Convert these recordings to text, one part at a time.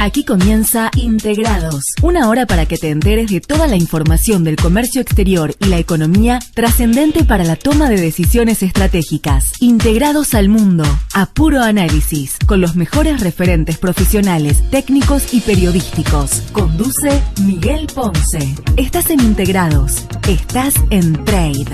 Aquí comienza Integrados, una hora para que te enteres de toda la información del comercio exterior y la economía trascendente para la toma de decisiones estratégicas. Integrados al mundo, a puro análisis, con los mejores referentes profesionales, técnicos y periodísticos. Conduce Miguel Ponce. Estás en Integrados, estás en Trade.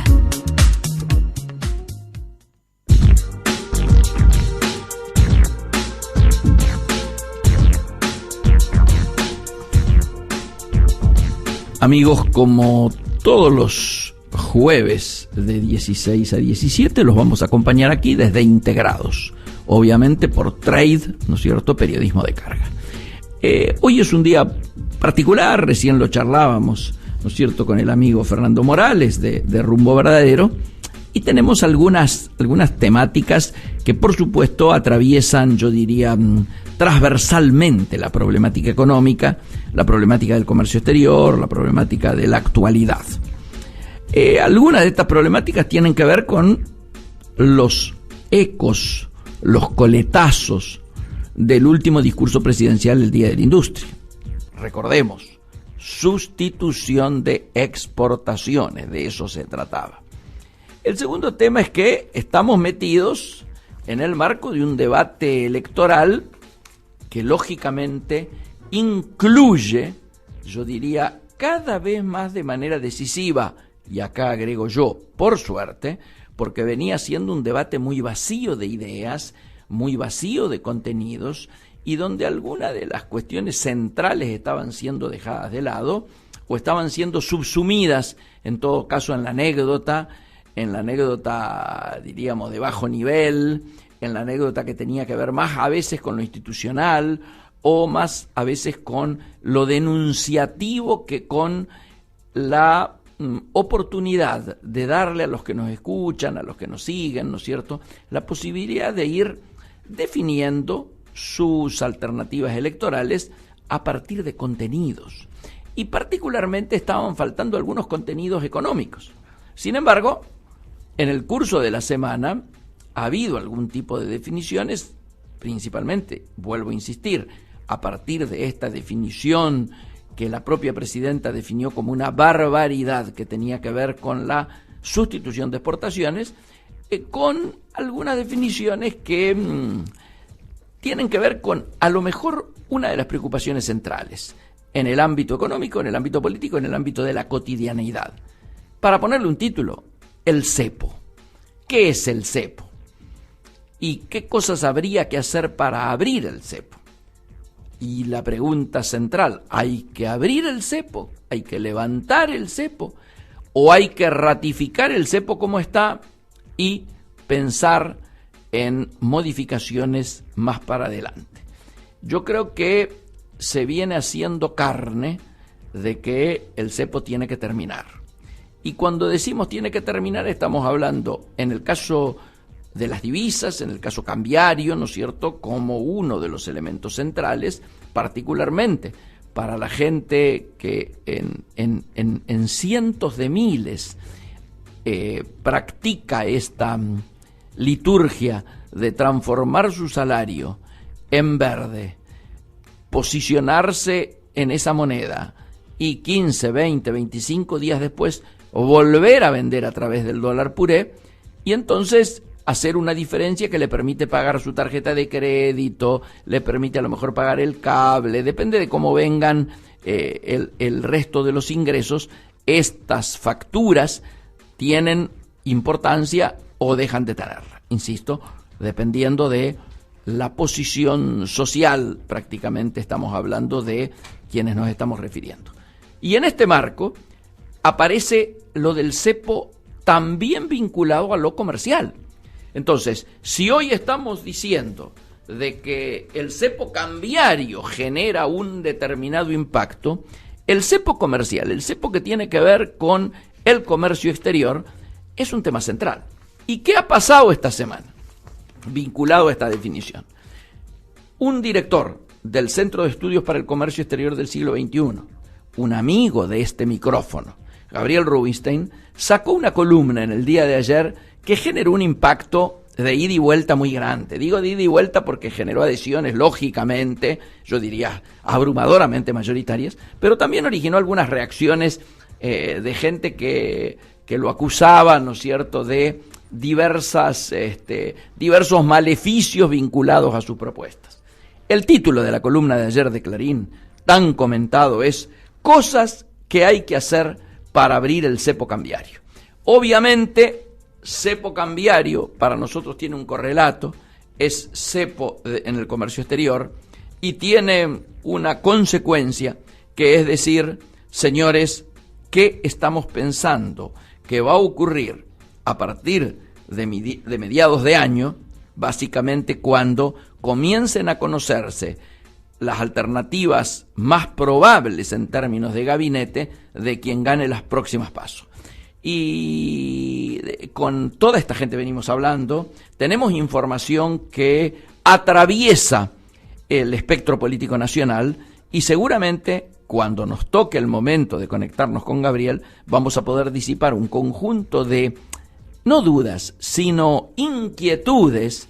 Amigos, como todos los jueves de 16 a 17 los vamos a acompañar aquí desde Integrados, obviamente por Trade, ¿no es cierto?, periodismo de carga. Hoy es un día particular, recién lo charlábamos, ¿no es cierto?, con el amigo Fernando Morales de Rumbo Verdadero, y tenemos algunas temáticas que por supuesto atraviesan, yo diría, transversalmente la problemática económica, la problemática del comercio exterior, la problemática de la actualidad. Algunas de estas problemáticas tienen que ver con los ecos, los coletazos del último discurso presidencial del Día de la Industria. Recordemos, sustitución de exportaciones, de eso se trataba. El segundo tema es que estamos metidos en el marco de un debate electoral que lógicamente incluye, yo diría, cada vez más de manera decisiva, y acá agrego yo, por suerte, porque venía siendo un debate muy vacío de ideas, muy vacío de contenidos, y donde algunas de las cuestiones centrales estaban siendo dejadas de lado, o estaban siendo subsumidas, en todo caso, en la anécdota, diríamos, de bajo nivel, en la anécdota que tenía que ver más a veces con lo institucional o más a veces con lo denunciativo que con la oportunidad de darle a los que nos escuchan, a los que nos siguen, ¿no es cierto?, la posibilidad de ir definiendo sus alternativas electorales a partir de contenidos. Y particularmente estaban faltando algunos contenidos económicos. Sin embargo, en el curso de la semana ha habido algún tipo de definiciones, principalmente, vuelvo a insistir, a partir de esta definición que la propia presidenta definió como una barbaridad que tenía que ver con la sustitución de exportaciones, con algunas definiciones que tienen que ver con, a lo mejor, una de las preocupaciones centrales en el ámbito económico, en el ámbito político, en el ámbito de la cotidianeidad. Para ponerle un título, el cepo. ¿Qué es el cepo? ¿Y qué cosas habría que hacer para abrir el cepo? Y la pregunta central, ¿hay que abrir el cepo? ¿Hay que levantar el cepo? ¿O hay que ratificar el cepo como está y pensar en modificaciones más para adelante? Yo creo que se viene haciendo carne de que el cepo tiene que terminar. Y cuando decimos tiene que terminar, estamos hablando, en el caso de las divisas, en el caso cambiario, ¿no es cierto?, como uno de los elementos centrales, particularmente para la gente que en cientos de miles practica esta liturgia de transformar su salario en verde, posicionarse en esa moneda y 15, 20, 25 días después volver a vender a través del dólar puré y entonces hacer una diferencia que le permite pagar su tarjeta de crédito, le permite a lo mejor pagar el cable, depende de cómo vengan el resto de los ingresos. Estas facturas tienen importancia o dejan de tenerla, insisto, dependiendo de la posición social, prácticamente estamos hablando de quienes nos estamos refiriendo. Y en este marco aparece lo del cepo también vinculado a lo comercial. Entonces, si hoy estamos diciendo de que el cepo cambiario genera un determinado impacto, el cepo comercial, el cepo que tiene que ver con el comercio exterior, es un tema central. ¿Y qué ha pasado esta semana vinculado a esta definición? Un director del Centro de Estudios para el Comercio Exterior del siglo XXI, un amigo de este micrófono, Gabriel Rubinstein, sacó una columna en el día de ayer que generó un impacto de ida y vuelta muy grande. Digo de ida y vuelta porque generó adhesiones, lógicamente, yo diría abrumadoramente mayoritarias, pero también originó algunas reacciones de gente que lo acusaba, ¿no es cierto?, de diversos maleficios vinculados a sus propuestas. El título de la columna de ayer de Clarín, tan comentado, es Cosas que hay que hacer para abrir el cepo cambiario. Obviamente, cepo cambiario para nosotros tiene un correlato, es cepo en el comercio exterior, y tiene una consecuencia que es decir, señores, ¿qué estamos pensando que va a ocurrir a partir de mediados de año? Básicamente cuando comiencen a conocerse las alternativas más probables en términos de gabinete de quien gane las próximas PASO. Y con toda esta gente venimos hablando, tenemos información que atraviesa el espectro político nacional y seguramente cuando nos toque el momento de conectarnos con Gabriel vamos a poder disipar un conjunto de, no dudas, sino inquietudes,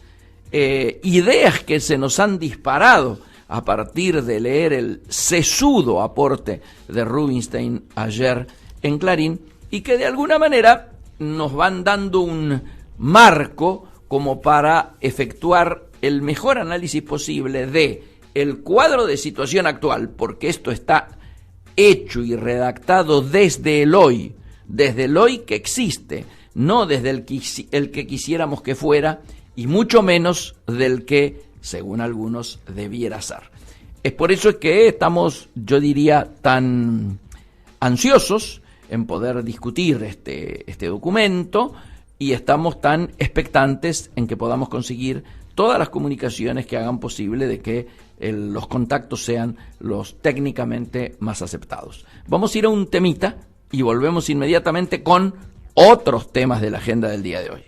ideas que se nos han disparado a partir de leer el sesudo aporte de Rubinstein ayer en Clarín y que de alguna manera nos van dando un marco como para efectuar el mejor análisis posible de el cuadro de situación actual, porque esto está hecho y redactado desde el hoy que existe, no desde el que quisiéramos que fuera y mucho menos del que según algunos debiera ser. Es por eso que estamos, yo diría, tan ansiosos en poder discutir este documento y estamos tan expectantes en que podamos conseguir todas las comunicaciones que hagan posible de que los contactos sean los técnicamente más aceptados. Vamos a ir a un temita y volvemos inmediatamente con otros temas de la agenda del día de hoy.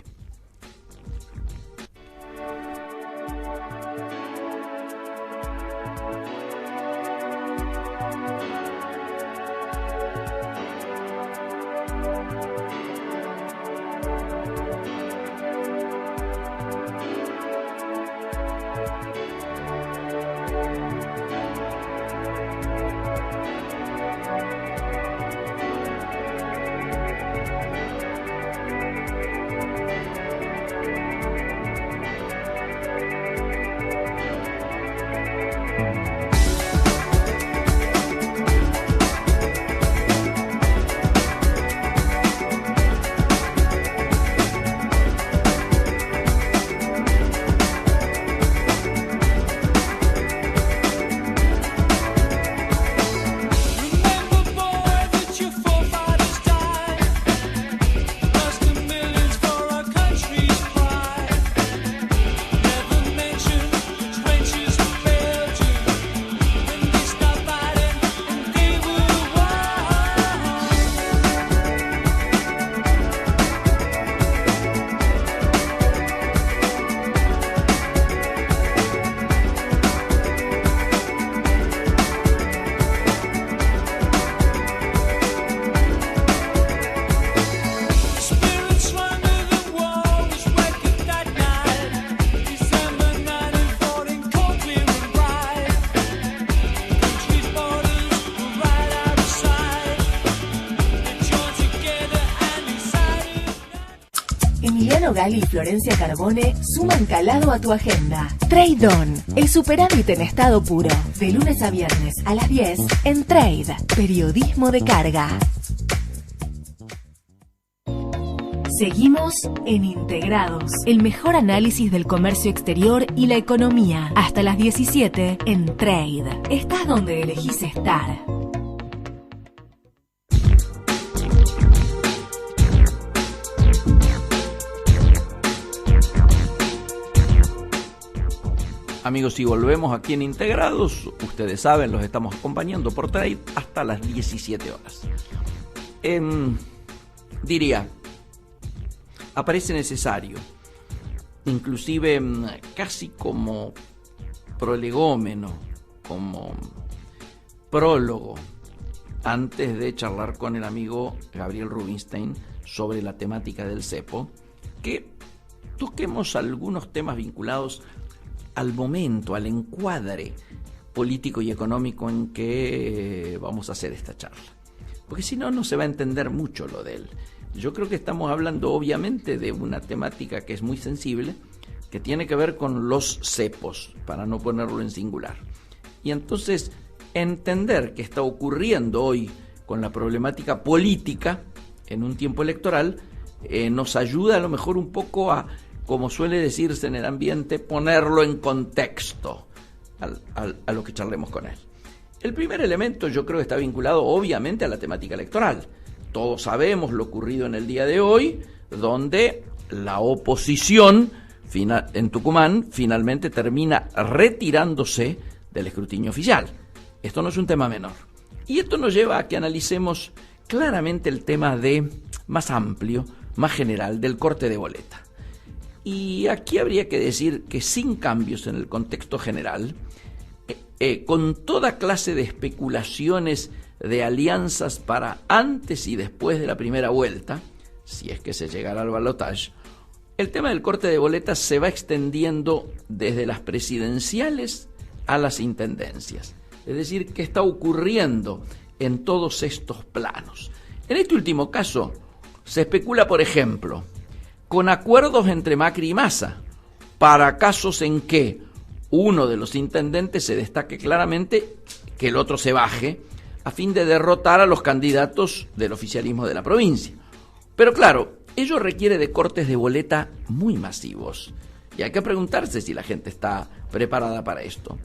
Emiliano Gali y Florencia Carbone suman calado a tu agenda. Trade On, el superávit en estado puro. De lunes a viernes a las 10 en Trade, periodismo de carga. Seguimos en Integrados, el mejor análisis del comercio exterior y la economía. Hasta las 17 en Trade. Estás donde elegís estar. Amigos, y volvemos aquí en Integrados. Ustedes saben, los estamos acompañando por Trade hasta las 17 horas. Diría, aparece necesario, inclusive casi como prolegómeno, como prólogo, antes de charlar con el amigo Gabriel Rubinstein sobre la temática del cepo, que toquemos algunos temas vinculados al momento, al encuadre político y económico en que vamos a hacer esta charla. Porque si no, no se va a entender mucho lo de él. Yo creo que estamos hablando obviamente de una temática que es muy sensible, que tiene que ver con los cepos, para no ponerlo en singular. Y entonces entender qué está ocurriendo hoy con la problemática política en un tiempo electoral nos ayuda a lo mejor un poco a, como suele decirse en el ambiente, ponerlo en contexto a lo que charlemos con él. El primer elemento yo creo que está vinculado obviamente a la temática electoral. Todos sabemos lo ocurrido en el día de hoy, donde la oposición en Tucumán finalmente termina retirándose del escrutinio oficial. Esto no es un tema menor. Y esto nos lleva a que analicemos claramente el tema más amplio, más general, del corte de boleta. Y aquí habría que decir que sin cambios en el contexto general, con toda clase de especulaciones de alianzas para antes y después de la primera vuelta, si es que se llegara al balotaje, el tema del corte de boletas se va extendiendo desde las presidenciales a las intendencias. Es decir, ¿qué está ocurriendo en todos estos planos? En este último caso, se especula, por ejemplo, con acuerdos entre Macri y Massa, para casos en que uno de los intendentes se destaque claramente, que el otro se baje, a fin de derrotar a los candidatos del oficialismo de la provincia. Pero claro, ello requiere de cortes de boleta muy masivos, y hay que preguntarse si la gente está preparada para esto.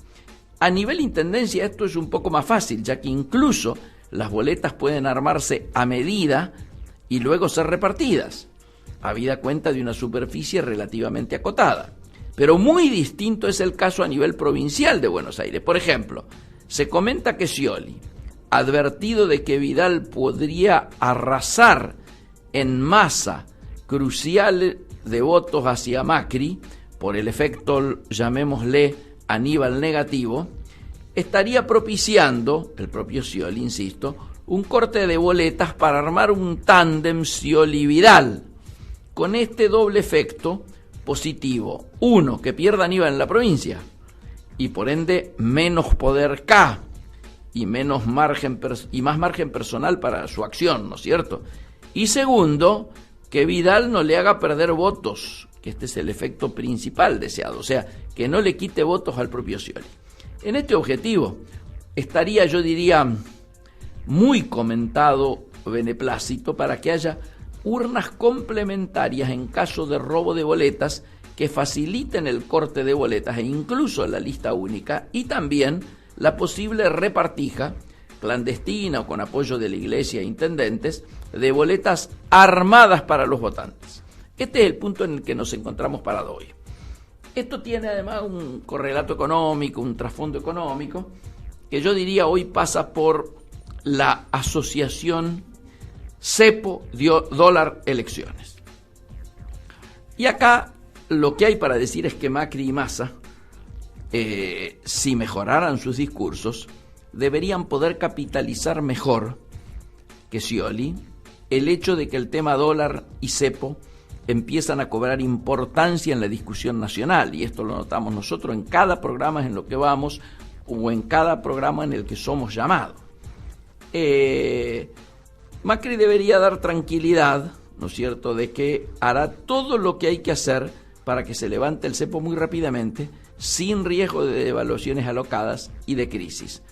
A nivel intendencia esto es un poco más fácil, ya que incluso las boletas pueden armarse a medida y luego ser repartidas, habida cuenta de una superficie relativamente acotada. Pero muy distinto es el caso a nivel provincial de Buenos Aires. Por ejemplo, se comenta que Scioli, advertido de que Vidal podría arrasar en masa crucial de votos hacia Macri, por el efecto, llamémosle, Aníbal negativo, estaría propiciando, el propio Scioli, insisto, un corte de boletas para armar un tándem Scioli-Vidal, con este doble efecto positivo. Uno, que pierda Aníbal en la provincia, y por ende menos poder K, y menos margen y más margen personal para su acción, ¿no es cierto? Y segundo, que Vidal no le haga perder votos, que este es el efecto principal deseado, o sea, que no le quite votos al propio Scioli. En este objetivo estaría, yo diría, muy comentado beneplácito para que haya urnas complementarias en caso de robo de boletas que faciliten el corte de boletas e incluso la lista única, y también la posible repartija clandestina o con apoyo de la iglesia e intendentes de boletas armadas para los votantes. Este es el punto en el que nos encontramos parados hoy. Esto tiene además un correlato económico, un trasfondo económico, que yo diría hoy pasa por la asociación cepo dólar elecciones. Y acá lo que hay para decir es que Macri y Massa, si mejoraran sus discursos, deberían poder capitalizar mejor que Scioli el hecho de que el tema dólar y cepo empiezan a cobrar importancia en la discusión nacional, y esto lo notamos nosotros en cada programa en lo que vamos o en cada programa en el que somos llamados. Macri debería dar tranquilidad, ¿no es cierto?, de que hará todo lo que hay que hacer para que se levante el cepo muy rápidamente, sin riesgo de devaluaciones alocadas y de crisis,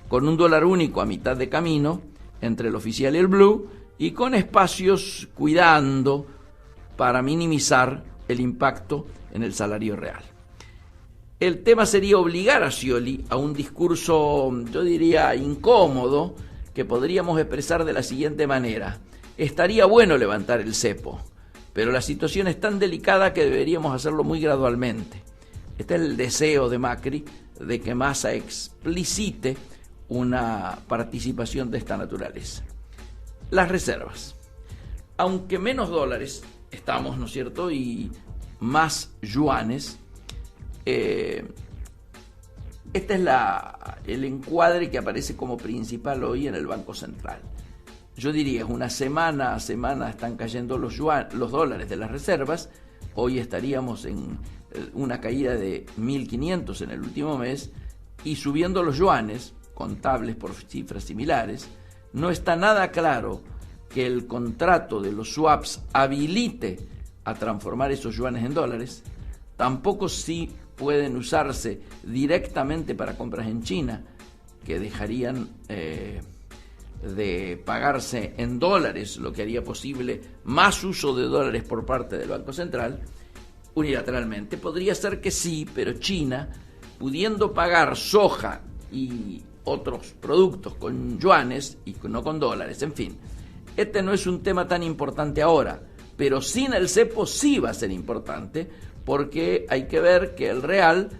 con un dólar único a mitad de camino entre el oficial y el blue, y con espacios cuidando para minimizar el impacto en el salario real. El tema sería obligar a Scioli a un discurso, yo diría, incómodo, que podríamos expresar de la siguiente manera: estaría bueno levantar el cepo, pero la situación es tan delicada que deberíamos hacerlo muy gradualmente. Este es el deseo de Macri de que Massa explicite una participación de esta naturaleza. Las reservas. Aunque menos dólares estamos, ¿no es cierto?, y más yuanes, este es el encuadre que aparece como principal hoy en el Banco Central. Yo diría, una semana a semana están cayendo los dólares de las reservas, hoy estaríamos en una caída de 1.500 en el último mes, y subiendo los yuanes, contables por cifras similares, no está nada claro que el contrato de los swaps habilite a transformar esos yuanes en dólares. Tampoco si pueden usarse directamente para compras en China, que dejarían de pagarse en dólares, lo que haría posible más uso de dólares por parte del Banco Central unilateralmente. Podría ser que sí, pero China, pudiendo pagar soja y otros productos con yuanes y no con dólares, en fin, este no es un tema tan importante ahora, pero sin el cepo sí va a ser importante, porque hay que ver que el real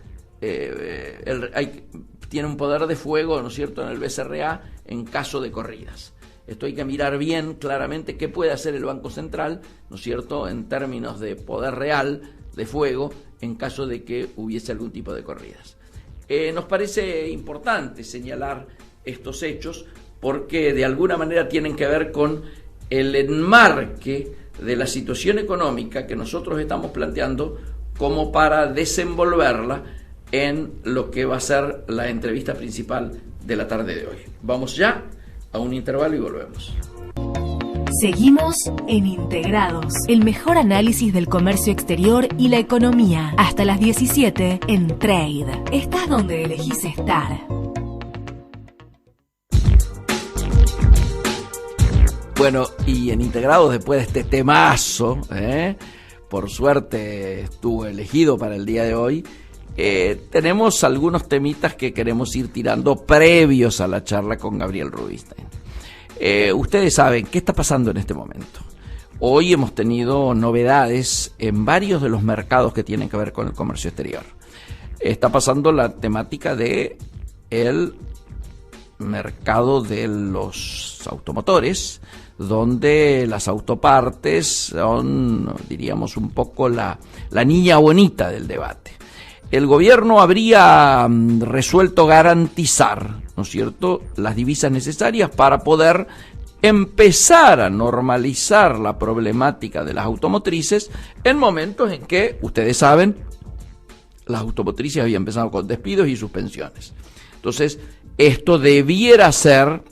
tiene un poder de fuego, ¿no es cierto?, en el BCRA en caso de corridas. Esto hay que mirar bien claramente qué puede hacer el Banco Central, ¿no es cierto?, en términos de poder real de fuego en caso de que hubiese algún tipo de corridas. Nos parece importante señalar estos hechos porque de alguna manera tienen que ver con el enmarque de la situación económica que nosotros estamos planteando como para desenvolverla en lo que va a ser la entrevista principal de la tarde de hoy. Vamos ya a un intervalo y volvemos. Seguimos en Integrados, el mejor análisis del comercio exterior y la economía. Hasta las 17 en Trade. Estás donde elegís estar. Bueno, y en Integrados, después de este temazo, por suerte estuvo elegido para el día de hoy, tenemos algunos temitas que queremos ir tirando previos a la charla con Gabriel Rubinstein. Ustedes saben qué está pasando en este momento. Hoy hemos tenido novedades en varios de los mercados que tienen que ver con el comercio exterior. Está pasando la temática de el mercado de los automotores, donde las autopartes son, diríamos, un poco la niña bonita del debate. El gobierno habría resuelto garantizar, ¿no es cierto?, las divisas necesarias para poder empezar a normalizar la problemática de las automotrices en momentos en que, ustedes saben, las automotrices habían empezado con despidos y suspensiones. Entonces, esto debiera ser,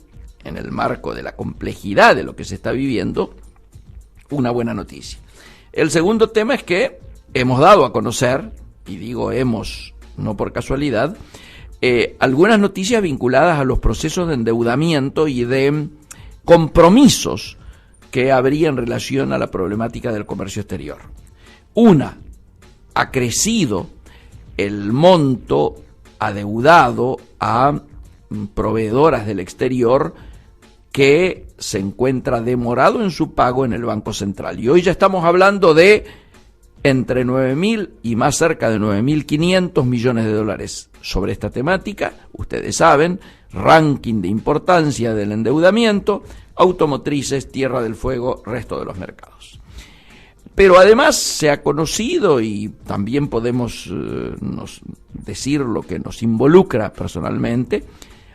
en el marco de la complejidad de lo que se está viviendo, una buena noticia. El segundo tema es que hemos dado a conocer, y digo hemos, no por casualidad, algunas noticias vinculadas a los procesos de endeudamiento y de compromisos que habría en relación a la problemática del comercio exterior. Una, ha crecido el monto adeudado a proveedoras del exterior que se encuentra demorado en su pago en el Banco Central. Y hoy ya estamos hablando de entre 9.000 y más cerca de 9.500 millones de dólares sobre esta temática. Ustedes saben, ranking de importancia del endeudamiento, automotrices, Tierra del Fuego, resto de los mercados. Pero además se ha conocido, y también podemos decir lo que nos involucra personalmente,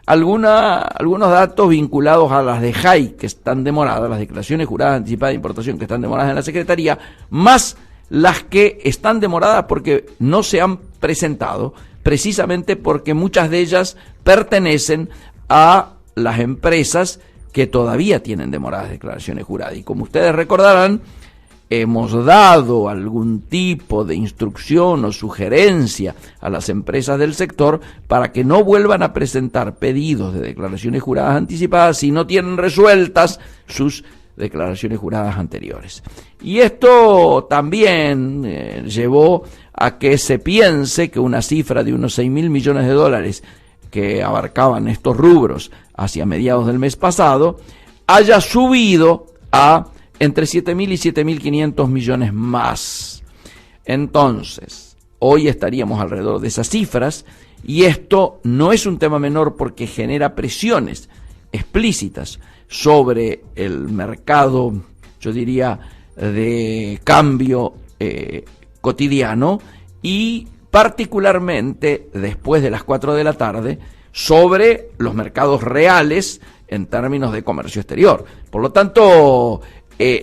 algunos datos vinculados a las de JAI que están demoradas, las declaraciones juradas anticipadas de importación que están demoradas en la Secretaría, más las que están demoradas porque no se han presentado, precisamente porque muchas de ellas pertenecen a las empresas que todavía tienen demoradas declaraciones juradas. Y como ustedes recordarán, hemos dado algún tipo de instrucción o sugerencia a las empresas del sector para que no vuelvan a presentar pedidos de declaraciones juradas anticipadas si no tienen resueltas sus declaraciones juradas anteriores. Y esto también llevó a que se piense que una cifra de unos 6.000 millones de dólares que abarcaban estos rubros hacia mediados del mes pasado haya subido a entre 7.000 y 7.500 millones más. Entonces, hoy estaríamos alrededor de esas cifras, y esto no es un tema menor porque genera presiones explícitas sobre el mercado, yo diría, de cambio cotidiano, y particularmente después de las 4 de la tarde sobre los mercados reales en términos de comercio exterior. Por lo tanto,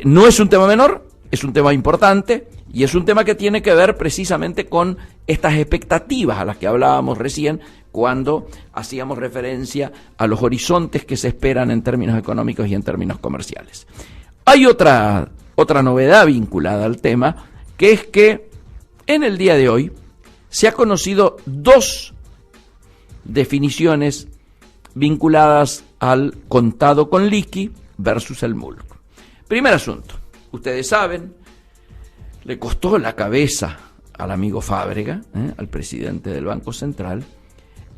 no es un tema menor, es un tema importante, Y es un tema que tiene que ver precisamente con estas expectativas a las que hablábamos recién cuando hacíamos referencia a los horizontes que se esperan en términos económicos y en términos comerciales. Hay otra novedad vinculada al tema, que es que en el día de hoy se ha conocido dos definiciones vinculadas al contado con liqui versus el MULC. Primer asunto, ustedes saben, le costó la cabeza al amigo Fábrega, al presidente del Banco Central.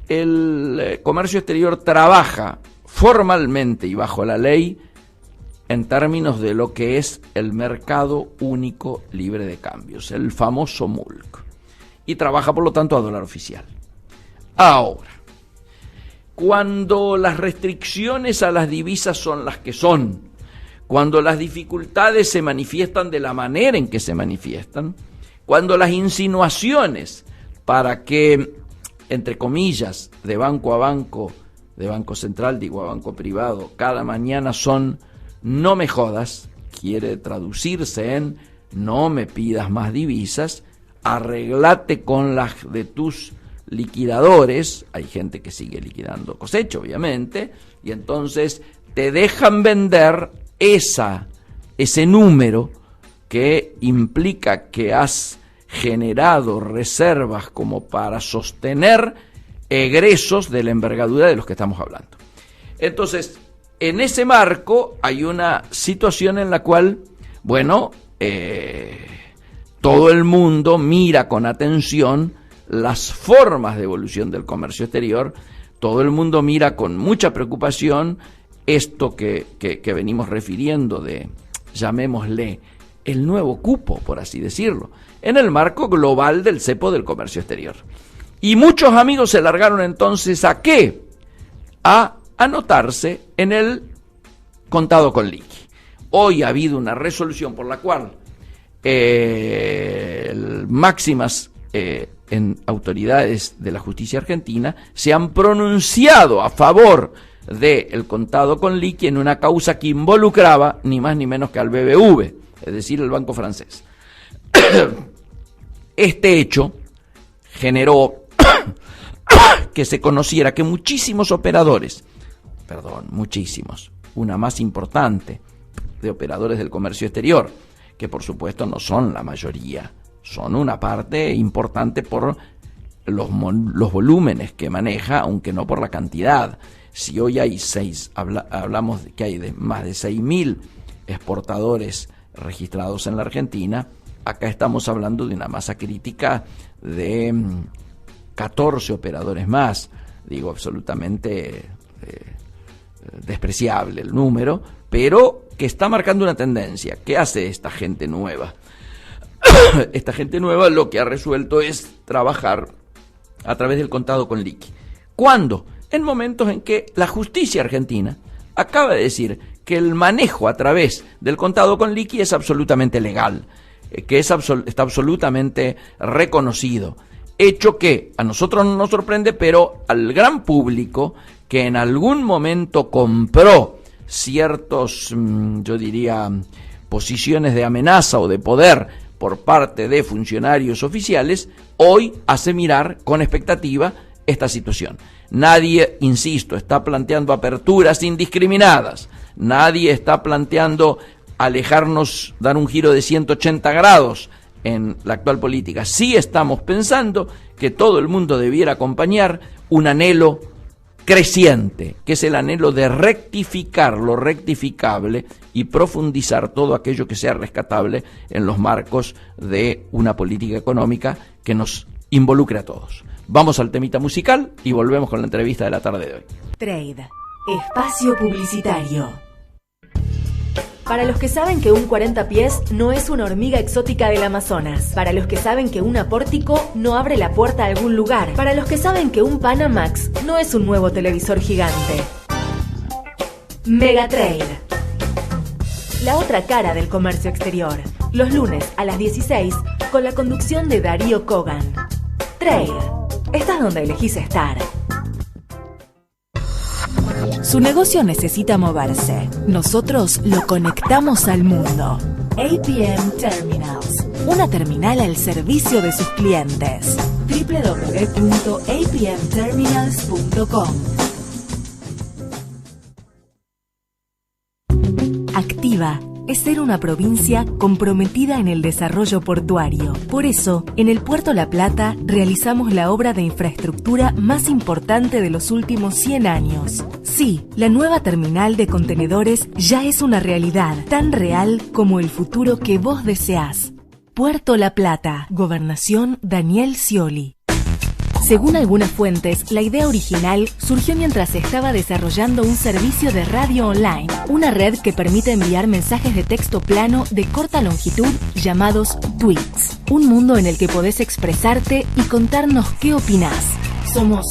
El comercio exterior trabaja formalmente y bajo la ley en términos de lo que es el mercado único libre de cambios, el famoso MULC, y trabaja por lo tanto a dólar oficial. Ahora, cuando las restricciones a las divisas son las que son, cuando las dificultades se manifiestan de la manera en que se manifiestan, cuando las insinuaciones para que, entre comillas, de banco a banco, de banco central, digo a banco privado, cada mañana son no me jodas, quiere traducirse en no me pidas más divisas, arreglate con las de tus liquidadores, hay gente que sigue liquidando cosecha, obviamente, y entonces te dejan vender ese número que implica que has generado reservas como para sostener egresos de la envergadura de los que estamos hablando. Entonces, en ese marco hay una situación en la cual, bueno, todo el mundo mira con atención las formas de evolución del comercio exterior, todo el mundo mira con mucha preocupación esto que venimos refiriendo de, llamémosle, el nuevo cupo, por así decirlo, en el marco global del cepo del comercio exterior. Y muchos amigos se largaron entonces ¿a qué? A anotarse en el contado con liqui. Hoy ha habido una resolución por la cual máximas en autoridades de la justicia argentina se han pronunciado a favor del contado con liqui en una causa que involucraba ni más ni menos que al BBV, es decir, el banco francés. Este hecho generó que se conociera que muchísimos operadores, muchísimos, una más importante de operadores del comercio exterior, que por supuesto no son la mayoría, son una parte importante por los volúmenes que maneja, aunque no por la cantidad. Si hoy hay hablamos de que hay de más de 6.000 exportadores registrados en la Argentina, acá estamos hablando de una masa crítica de 14 operadores más, digo absolutamente despreciable el número, pero que está marcando una tendencia. ¿Qué hace esta gente nueva? Esta gente nueva lo que ha resuelto es trabajar a través del contado con liqui. ¿Cuándo? En momentos en que la justicia argentina acaba de decir que el manejo a través del contado con liqui es absolutamente legal, que está absolutamente reconocido. Hecho que a nosotros no nos sorprende, pero al gran público que en algún momento compró ciertos, yo diría, posiciones de amenaza o de poder por parte de funcionarios oficiales, hoy hace mirar con expectativa esta situación. Nadie, insisto, está planteando aperturas indiscriminadas, nadie está planteando alejarnos, dar un giro de 180 grados en la actual política. Sí estamos pensando que todo el mundo debiera acompañar un anhelo creciente, que es el anhelo de rectificar lo rectificable y profundizar todo aquello que sea rescatable en los marcos de una política económica que nos involucre a todos. Vamos al temita musical y volvemos con la entrevista de la tarde de hoy. Trade, espacio publicitario. Para los que saben que un 40 pies no es una hormiga exótica del Amazonas. Para los que saben que un apórtico no abre la puerta a algún lugar. Para los que saben que un Panamax no es un nuevo televisor gigante. Megatrade. La otra cara del comercio exterior. Los lunes a las 16 con la conducción de Darío Kogan. Trade. Estás donde elegís estar. Su negocio necesita moverse. Nosotros lo conectamos al mundo. APM Terminals, una terminal al servicio de sus clientes. www.apmterminals.com. Activa es ser una provincia comprometida en el desarrollo portuario. Por eso, en el Puerto La Plata realizamos la obra de infraestructura más importante de los últimos 100 años. Sí, la nueva terminal de contenedores ya es una realidad, tan real como el futuro que vos deseás. Puerto La Plata, Gobernación Daniel Scioli. Según algunas fuentes, la idea original surgió mientras se estaba desarrollando un servicio de radio online, una red que permite enviar mensajes de texto plano de corta longitud llamados tweets. Un mundo en el que podés expresarte y contarnos qué opinás. Somos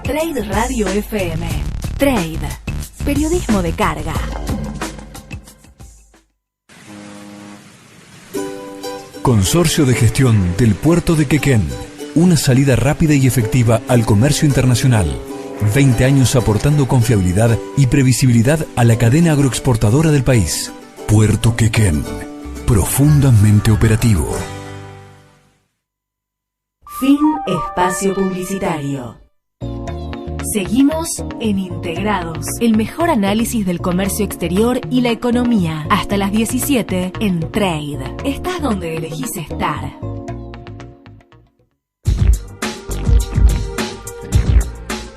@Trade Radio FM. Trade. Periodismo de carga. Consorcio de Gestión del Puerto de Quequén. Una salida rápida y efectiva al comercio internacional. 20 años aportando confiabilidad y previsibilidad a la cadena agroexportadora del país. Puerto Quequén. Profundamente operativo. Fin espacio publicitario. Seguimos en Integrados, el mejor análisis del comercio exterior y la economía. Hasta las 17 en Trade. Estás donde elegís estar.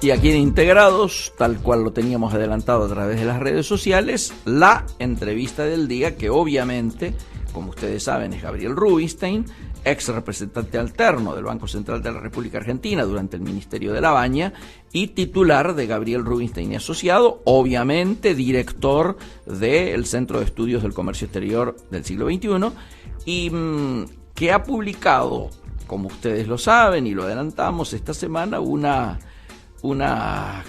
Y aquí en Integrados, tal cual lo teníamos adelantado a través de las redes sociales, la entrevista del día, que obviamente, como ustedes saben, es Gabriel Rubinstein, ex representante alterno del Banco Central de la República Argentina durante el Ministerio de la Baña y titular de Gabriel Rubinstein y Asociado, obviamente director del Centro de Estudios del Comercio Exterior del siglo XXI, y que ha publicado, como ustedes lo saben y lo adelantamos esta semana, una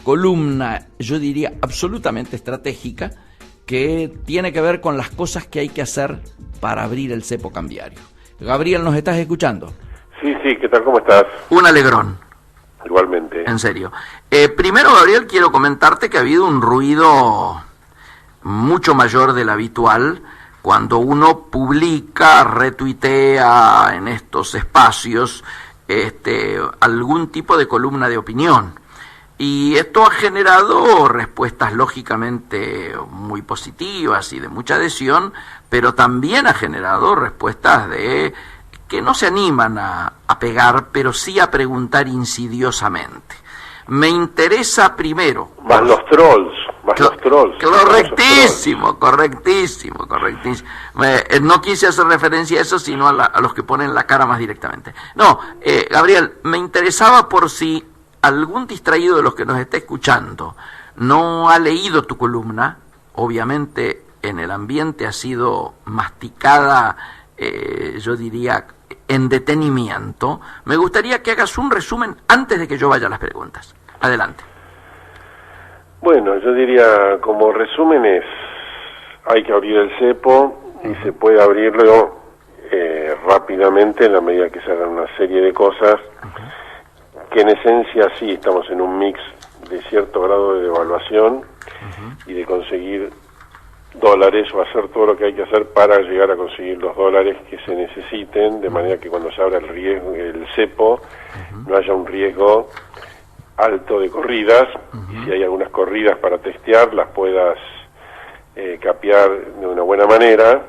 columna, yo diría, absolutamente estratégica, que tiene que ver con las cosas que hay que hacer para abrir el cepo cambiario. Gabriel, ¿nos estás escuchando? Sí, ¿qué tal? ¿Cómo estás? Un alegrón. Igualmente. En serio. Primero, Gabriel, quiero comentarte que ha habido un ruido mucho mayor del habitual cuando uno publica, retuitea en estos espacios algún tipo de columna de opinión. Y esto ha generado respuestas lógicamente muy positivas y de mucha adhesión, pero también ha generado respuestas de que no se animan a pegar, pero sí a preguntar insidiosamente. Me interesa primero... Más los trolls. Correctísimo. No quise hacer referencia a eso, sino a los que ponen la cara más directamente. No, Gabriel, me interesaba por si algún distraído de los que nos está escuchando no ha leído tu columna. Obviamente en el ambiente ha sido masticada, yo diría, en detenimiento. Me gustaría que hagas un resumen antes de que yo vaya a las preguntas. Adelante. Bueno, yo diría, como resumen es, hay que abrir el cepo y se puede abrirlo rápidamente en la medida que se hagan una serie de cosas, que en esencia sí estamos en un mix de cierto grado de devaluación y de conseguir dólares o hacer todo lo que hay que hacer para llegar a conseguir los dólares que se necesiten, de manera que cuando se abra el cepo no haya un riesgo alto de corridas, y si hay algunas corridas para testear las puedas capear de una buena manera,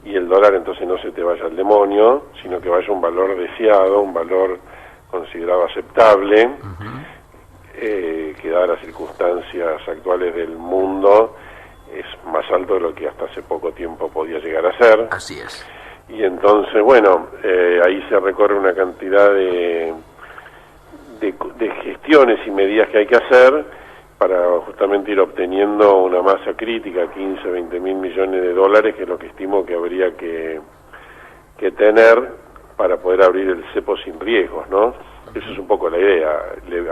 y el dólar entonces no se te vaya al demonio, sino que vaya a un valor deseado, un valor considerado aceptable, que dadas las circunstancias actuales del mundo es más alto de lo que hasta hace poco tiempo podía llegar a ser. Así es. Y entonces, bueno, ahí se recorre una cantidad de gestiones y medidas que hay que hacer para justamente ir obteniendo una masa crítica, 15, 20 mil millones de dólares, que es lo que estimo que habría que tener para poder abrir el cepo sin riesgos, ¿no? Eso es un poco la idea,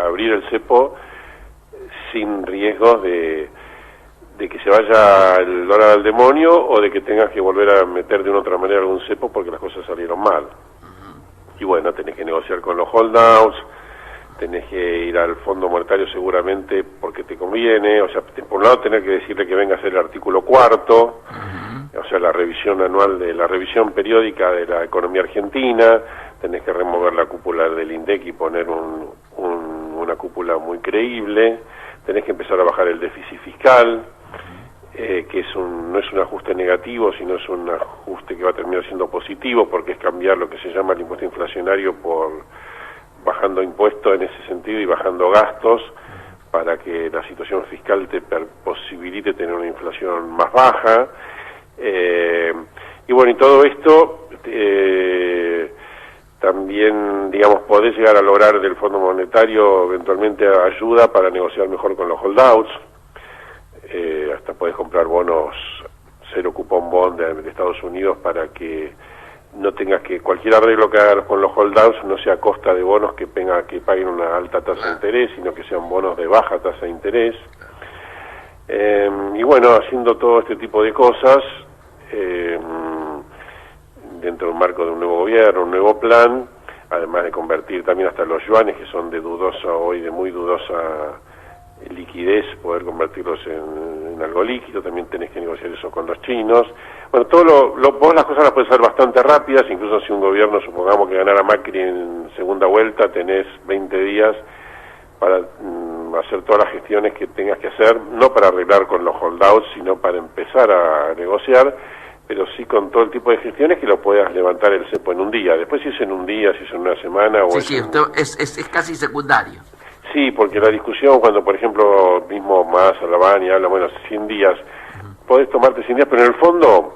abrir el cepo sin riesgos de que se vaya el dólar al demonio o de que tengas que volver a meter de una otra manera algún cepo porque las cosas salieron mal. Y bueno, tenés que negociar con los holdouts, tenés que ir al Fondo Monetario seguramente porque te conviene, o sea, por un lado tener que decirle que venga a hacer el artículo 4, o sea, la revisión anual la revisión periódica de la economía argentina, tenés que remover la cúpula del INDEC y poner una cúpula muy creíble, tenés que empezar a bajar el déficit fiscal, que no es un ajuste negativo, sino es un ajuste que va a terminar siendo positivo, porque es cambiar lo que se llama el impuesto inflacionario por bajando impuestos en ese sentido y bajando gastos, para que la situación fiscal te posibilite tener una inflación más baja. Y bueno, y todo esto también, digamos, podés llegar a lograr del Fondo Monetario eventualmente ayuda para negociar mejor con los holdouts. Hasta podés comprar bonos cero cupón bond de Estados Unidos para que no tengas que, cualquier arreglo que hagas con los holdouts no sea a costa de bonos que paguen una alta tasa de interés, sino que sean bonos de baja tasa de interés. Y bueno, haciendo todo este tipo de cosas, dentro de un marco de un nuevo gobierno, un nuevo plan, además de convertir también hasta los yuanes, que son de muy dudosa liquidez, poder convertirlos en algo líquido, también tenés que negociar eso con los chinos. Bueno, vos las cosas las puedes hacer bastante rápidas, incluso si un gobierno, supongamos que ganara Macri en segunda vuelta, tenés 20 días para hacer todas las gestiones que tengas que hacer, no para arreglar con los holdouts, sino para empezar a negociar, pero sí con todo el tipo de gestiones que lo puedas levantar el cepo en un día. Después si es en un día, si es en una semana o es casi secundario. Sí, porque la discusión cuando, por ejemplo, mismo Massa, Lavagna habla, bueno, 100 días, podés tomarte 100 días, pero en el fondo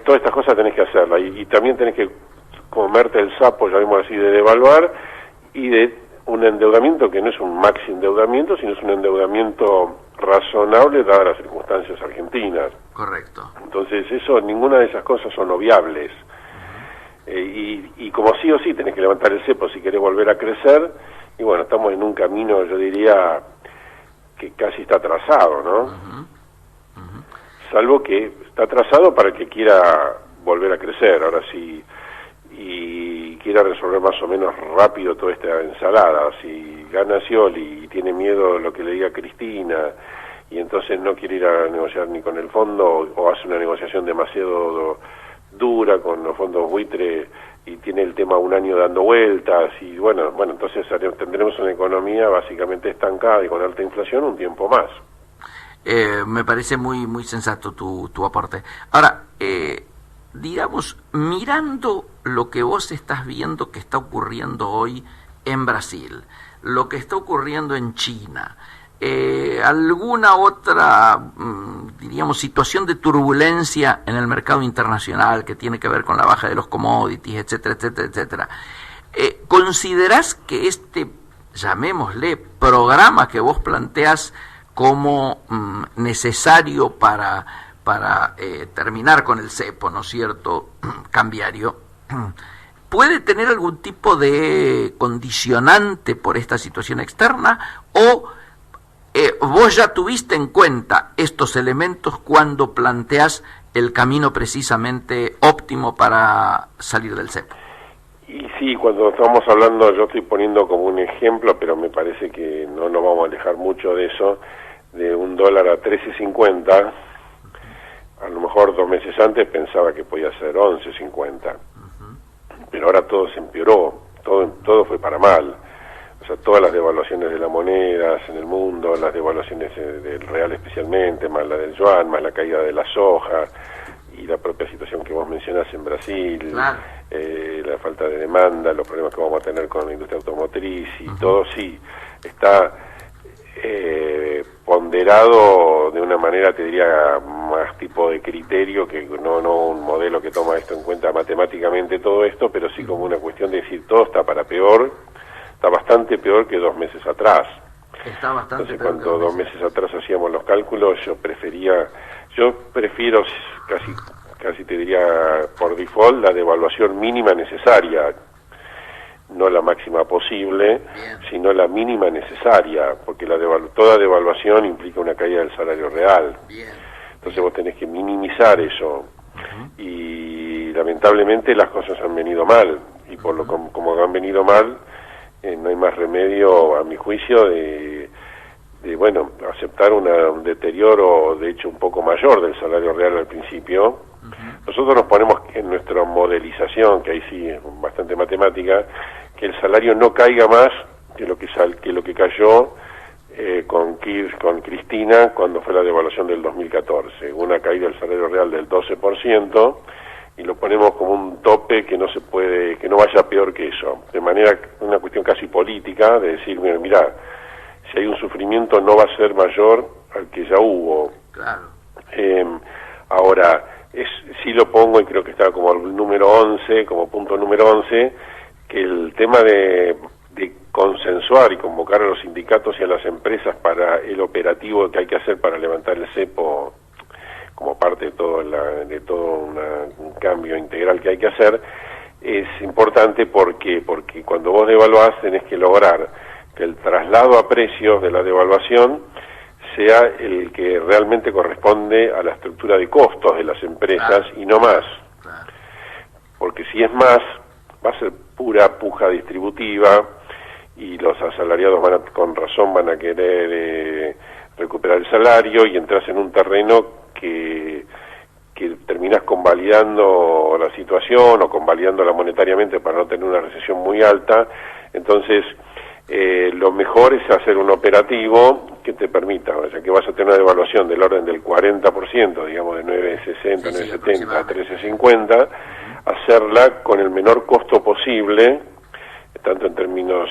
todas estas cosas tenés que hacerlas y también tenés que comerte el sapo, ya vimos así, de devaluar y de un endeudamiento que no es un maxi endeudamiento, sino es un endeudamiento razonable dadas las circunstancias argentinas. Correcto. Entonces ninguna de esas cosas son obviables. Y como sí o sí tenés que levantar el cepo si querés volver a crecer, y bueno, estamos en un camino, yo diría, que casi está trazado, ¿no? Salvo que está trazado para el que quiera volver a crecer, ahora sí, y quiera resolver más o menos rápido toda esta ensalada. Si gana Scioli y tiene miedo de lo que le diga Cristina, y entonces no quiere ir a negociar ni con el fondo, o hace una negociación demasiado dura con los fondos buitre, y tiene el tema un año dando vueltas, y bueno, entonces tendremos una economía básicamente estancada y con alta inflación un tiempo más. Me parece muy muy sensato tu aporte. Ahora, digamos, mirando lo que vos estás viendo que está ocurriendo hoy en Brasil, lo que está ocurriendo en China, alguna otra, diríamos, situación de turbulencia en el mercado internacional que tiene que ver con la baja de los commodities, etcétera, etcétera, etcétera. ¿Considerás que llamémosle, programa que vos planteás como necesario para terminar con el cepo, ¿no es cierto?, cambiario, puede tener algún tipo de condicionante por esta situación externa, o vos ya tuviste en cuenta estos elementos cuando planteás el camino precisamente óptimo para salir del cepo? Y sí, cuando estamos hablando, yo estoy poniendo como un ejemplo, pero me parece que no nos vamos a alejar mucho de eso, de un dólar a 13.50, a lo mejor 2 meses antes pensaba que podía ser 11.50, pero ahora todo se empeoró, todo fue para mal. O sea, todas las devaluaciones de las monedas en el mundo, las devaluaciones del real especialmente, más la del yuan, más la caída de la soja, y la propia situación que vos mencionás en Brasil, claro. La falta de demanda, los problemas que vamos a tener con la industria automotriz, y todo sí, está ponderado de una manera, te diría, más tipo de criterio, que no un modelo que toma esto en cuenta matemáticamente todo esto, pero sí como una cuestión de decir, todo está para peor, está bastante peor que 2 meses atrás. Está bastante Entonces, peor. cuando 2 meses atrás hacíamos los cálculos, yo prefiero casi te diría por default la devaluación mínima necesaria, no la máxima posible, sino la mínima necesaria, porque toda devaluación implica una caída del salario real. Entonces vos tenés que minimizar eso. Y lamentablemente las cosas han venido mal, y como han venido mal, no hay más remedio, a mi juicio, de bueno, aceptar un deterioro, de hecho, un poco mayor del salario real al principio. Nosotros nos ponemos en nuestra modelización, que ahí sí es bastante matemática, que el salario no caiga más que lo que cayó con Cristina cuando fue la devaluación del 2014, una caída del salario real del 12%, y lo ponemos como un tope que no se puede, que no vaya peor que eso, de manera, una cuestión casi política, de decir, mira, si hay un sufrimiento no va a ser mayor al que ya hubo. Claro. Ahora, sí lo pongo, y creo que está como el número 11, como punto número 11, que el tema de consensuar y convocar a los sindicatos y a las empresas para el operativo que hay que hacer para levantar el cepo como parte de todo un cambio integral que hay que hacer, es importante porque cuando vos devaluás tenés que lograr que el traslado a precios de la devaluación sea el que realmente corresponde a la estructura de costos de las empresas, y no más. Porque si es más, va a ser pura puja distributiva, y los asalariados con razón van a querer recuperar el salario, y entras en un terreno que terminás convalidando la situación o convalidándola monetariamente para no tener una recesión muy alta. Entonces, lo mejor es hacer un operativo que te permita, o sea, que vas a tener una devaluación del orden del 40%, digamos de 9.60, 9.70 a 13.50, hacerla con el menor costo posible, tanto en términos,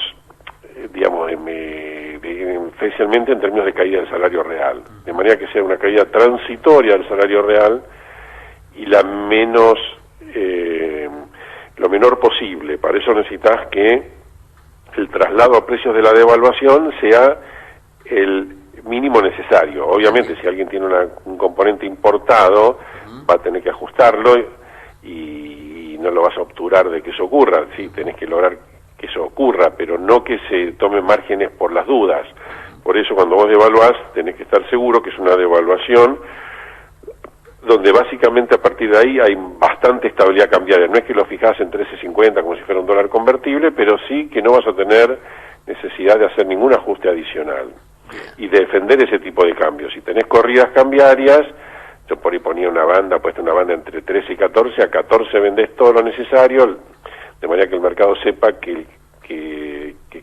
digamos, especialmente en términos de caída del salario real, de manera que sea una caída transitoria del salario real y lo menor posible. Para eso necesitas que el traslado a precios de la devaluación sea el mínimo necesario. Obviamente, si alguien tiene un componente importado, va a tener que ajustarlo y no lo vas a obturar de que eso ocurra. Sí, tenés que lograr que eso ocurra, pero no que se tomen márgenes por las dudas. Por eso, cuando vos devaluás, tenés que estar seguro que es una devaluación donde básicamente a partir de ahí hay bastante estabilidad cambiaria. No es que lo fijás en 13.50 como si fuera un dólar convertible, pero sí que no vas a tener necesidad de hacer ningún ajuste adicional y de defender ese tipo de cambios. Si tenés corridas cambiarias, yo por ahí ponía una banda entre 13 y 14, a 14 vendés todo lo necesario, de manera que el mercado sepa que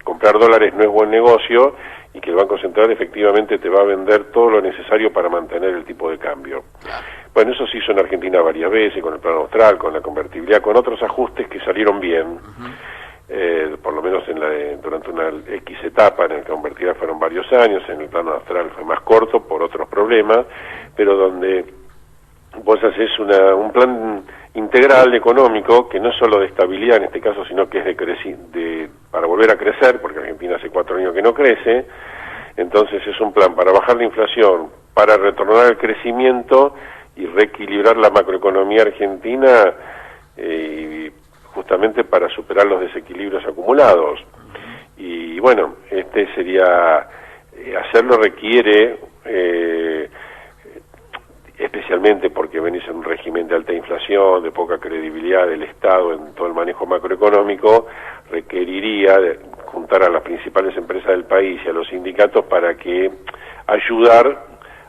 comprar dólares no es buen negocio y que el Banco Central efectivamente te va a vender todo lo necesario para mantener el tipo de cambio. Bueno, eso se hizo en Argentina varias veces, con el plano austral, con la convertibilidad, con otros ajustes que salieron bien, por lo menos durante una X etapa. En el convertibilidad fueron varios años, en el plano austral fue más corto por otros problemas, pero donde vos haces un plan integral económico que no es solo de estabilidad en este caso, sino que es para volver a crecer, porque Argentina hace 4 años que no crece. Entonces es un plan para bajar la inflación, para retornar al crecimiento y reequilibrar la macroeconomía argentina, justamente para superar los desequilibrios acumulados. Y bueno, hacerlo requiere, especialmente porque venís en un régimen de alta inflación, de poca credibilidad del Estado en todo el manejo macroeconómico, requeriría juntar a las principales empresas del país y a los sindicatos para ayudar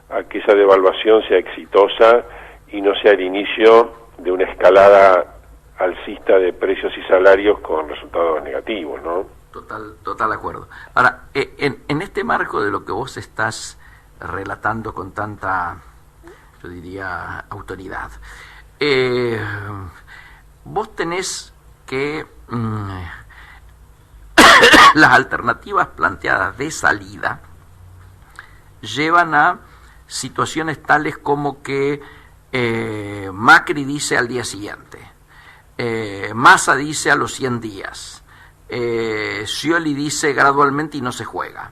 a que esa devaluación sea exitosa y no sea el inicio de una escalada alcista de precios y salarios con resultados negativos, ¿no? Total de acuerdo. Ahora, en este marco de lo que vos estás relatando con tanta, yo diría, autoridad, vos tenés que las alternativas planteadas de salida llevan a situaciones tales como que Macri dice al día siguiente, Massa dice a los 100 días, Scioli dice gradualmente y no se juega.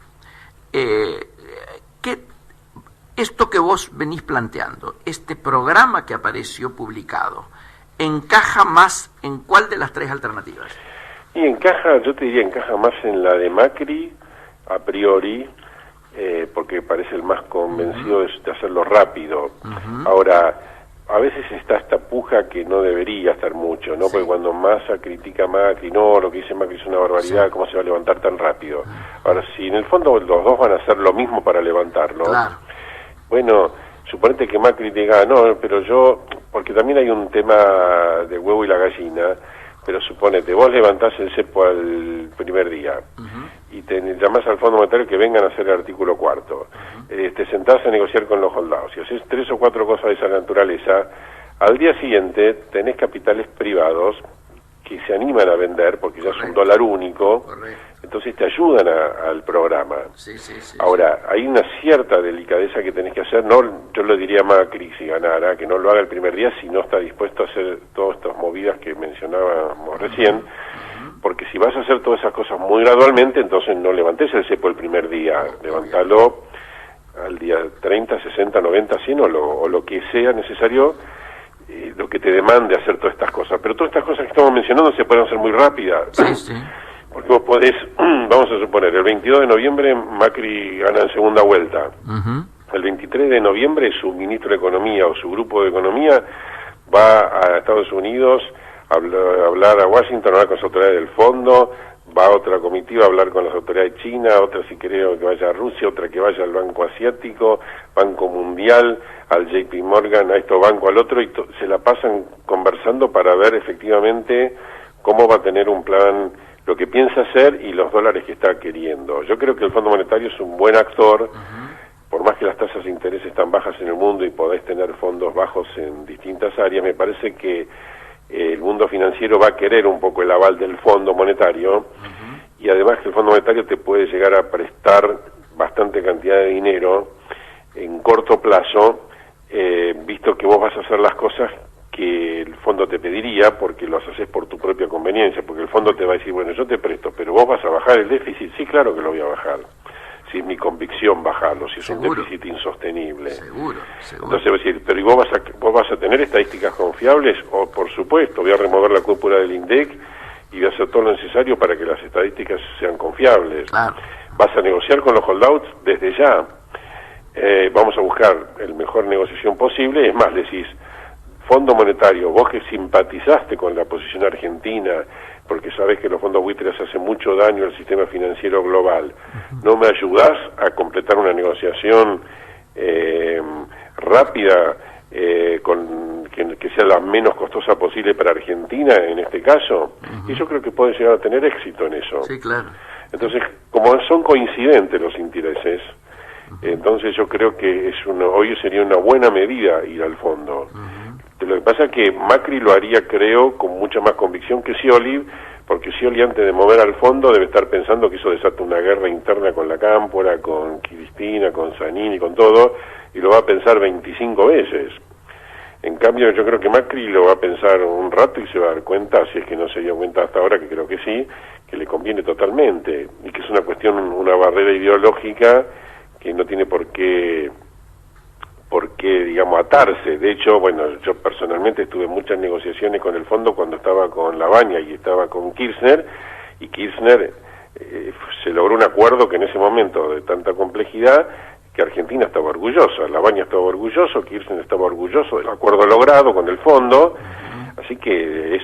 Esto que vos venís planteando, este programa que apareció publicado, ¿encaja más en cuál de las 3 alternativas? Y yo te diría, encaja más en la de Macri, a priori, porque parece el más convencido de hacerlo rápido. Ahora, a veces está esta puja que no debería estar mucho, ¿no? Sí. Porque cuando Massa critica a Macri, no, lo que dice Macri es una barbaridad, ¿cómo se va a levantar tan rápido? Ahora, si en el fondo los dos van a hacer lo mismo para levantarlo, Claro. bueno, suponete que Macri diga, no, pero yo, porque también hay un tema del huevo y la gallina, pero suponete, vos levantás el cepo al primer día y te llamás al Fondo Monetario que vengan a hacer el artículo 4, te sentás a negociar con los holdouts y haces 3 o 4 cosas de esa naturaleza, al día siguiente tenés capitales privados que se animan a vender porque ya es un dólar único, entonces te ayudan al programa. Sí, sí, sí. Ahora, hay una cierta delicadeza que tenés que hacer, no, yo lo diría a Macri si ganara, que no lo haga el primer día si no está dispuesto a hacer todas estas movidas que mencionábamos recién, porque si vas a hacer todas esas cosas muy gradualmente, entonces no levantes el cepo el primer día, levantalo al día 30, 60, 90, 100 o lo que sea necesario, lo que te demande hacer todas estas cosas. Pero todas estas cosas que estamos mencionando se pueden hacer muy rápidas. Sí, sí. Porque vos podés, vamos a suponer, el 22 de noviembre Macri gana en segunda vuelta. El 23 de noviembre su ministro de Economía o su grupo de Economía va a Estados Unidos a hablar a Washington, a hablar con las autoridades del fondo, va a otra comitiva a hablar con las autoridades chinas, otra si creo que vaya a Rusia, otra que vaya al Banco Asiático, Banco Mundial, al JP Morgan, a esto banco, al otro, y se la pasan conversando para ver efectivamente cómo va a tener un plan, lo que piensa hacer y los dólares que está queriendo. Yo creo que el Fondo Monetario es un buen actor, por más que las tasas de interés están bajas en el mundo y podés tener fondos bajos en distintas áreas, me parece que el mundo financiero va a querer un poco el aval del Fondo Monetario, y además que el Fondo Monetario te puede llegar a prestar bastante cantidad de dinero en corto plazo, visto que vos vas a hacer las cosas que el fondo te pediría porque lo haces por tu propia conveniencia, porque el fondo te va a decir, bueno, yo te presto, pero vos vas a bajar el déficit. Sí, claro que lo voy a bajar, si es mi convicción bajarlo, si es un déficit insostenible. Seguro. Entonces voy a decir, pero ¿y vos vas a tener estadísticas confiables? O por supuesto, voy a remover la cúpula del INDEC y voy a hacer todo lo necesario para que las estadísticas sean confiables. Claro. Vas a negociar con los holdouts desde ya. Vamos a buscar el mejor negociación posible. Es más, decís, Fondo Monetario, vos que simpatizaste con la posición argentina, porque sabés que los fondos buitres hacen mucho daño al sistema financiero global, ¿no me ayudás a completar una negociación rápida, que sea la menos costosa posible para Argentina en este caso? Y yo creo que puede llegar a tener éxito en eso. Sí, claro. Entonces, como son coincidentes los intereses, entonces yo creo que hoy sería una buena medida ir al fondo. Lo que pasa es que Macri lo haría, creo, con mucha más convicción que Scioli, porque Scioli antes de mover al fondo debe estar pensando que eso desata una guerra interna con la Cámpora, con Cristina, con Zanini, con todo, y lo va a pensar 25 veces. En cambio, yo creo que Macri lo va a pensar un rato y se va a dar cuenta, si es que no se dio cuenta hasta ahora, que creo que sí, que le conviene totalmente, y que es una cuestión, una barrera ideológica que no tiene por qué, digamos, atarse. De hecho, bueno, yo personalmente estuve en muchas negociaciones con el fondo cuando estaba con Labaña y estaba con Kirchner, y Kirchner se logró un acuerdo que en ese momento de tanta complejidad, que Argentina estaba orgullosa, Labaña estaba orgulloso, Kirchner estaba orgulloso del acuerdo logrado con el fondo, así que es